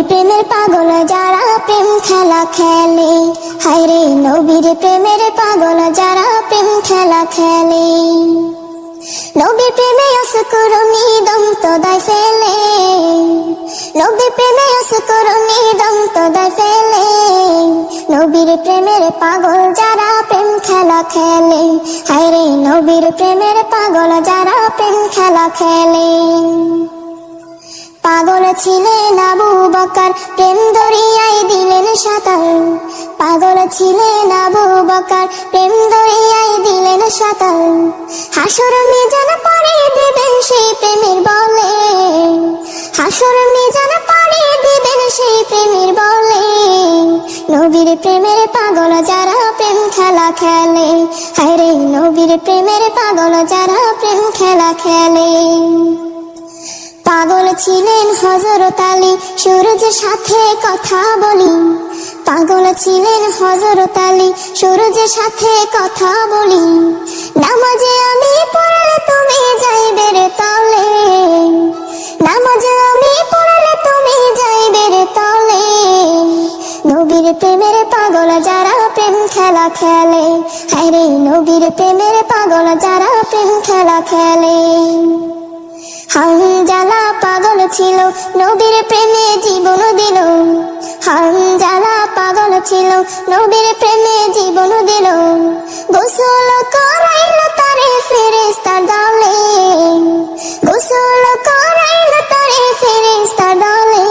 প্রেমের পাগল যারা প্রেম খেলা খেলে, হায় রে নবীর প্রেমের পাগল যারা প্রেম খেলা খেলে। নবীর প্রেমে অসকরণী দম তদায় ফেলে, নবীর প্রেমে অসকরণী দম তদায় ফেলে। নবীর প্রেমের পাগল যারা প্রেম খেলা খেলে, হায় রে নবীর প্রেমের পাগল যারা প্রেম খেলা খেলে। পাগল ছিলেন আবু বকর, প্রেম দরিয়ায় দিলেন সাঁতার। পাগল ছিলেন আবু বকর, প্রেম দরিয়ায় দিলেন সাঁতার। হাসর মিজান পাড়ি দিবেন সেই প্রেমের বলে, হাসর মিজান পাড়ি দিবেন সেই প্রেমের বলে। নবীর প্রেমের পাগল যারা প্রেম খেলা খেলে, হায় রে নবীর প্রেমের পাগল যারা প্রেম খেলা খেলে। পাগল ছিলেন হযরত আলী, সূরজের সাথে কথা বলি। পাগল ছিলেন হযরত আলী, সূরজের সাথে কথা বলি। নামাজে আমি পড়লে তুমি যাইবে রে তলে, নামাজে আমি পড়লে তুমি যাইবে রে তলে। নবীর প্রেমের পাগল যারা প্রেম খেলা খেলে, হায় রে নবীর প্রেমের পাগল যারা প্রেম খেলা খেলে। হানজালা পাগল ছিল, নবীর প্রেমে জীবন দিল। হানজালা পাগল ছিল, নবীর প্রেমে জীবন দিল। গোসল করাইল তারে ফেরেশতার দলে, গোসল করাইল তারে ফেরেশতার দলে।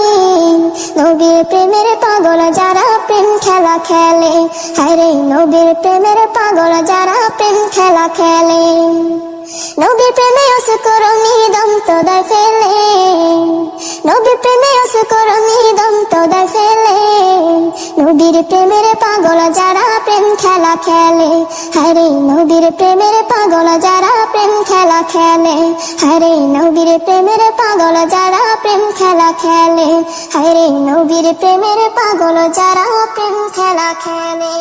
নবীর প্রেমের পাগল যারা প্রেম খেলা খেলে, হায় রে নবীর প্রেমের পাগল যারা প্রেম খেলা খেলে। নবীর প্রেমে অসকরণী দম তদায় ফেলে, নবীর প্রেমে অসকরণী দম তদায় ফেলে। নবীর প্রেমের পাগল যারা প্রেম খেলা খেলে, হায় রে নবীর প্রেমের পাগল যারা প্রেম খেলা খেলে। হায় রে নবীর প্রেমের পাগল যারা প্রেম খেলা খেলে, হায় রে নবীর প্রেমের পাগল যারা প্রেম খেলা খেলে।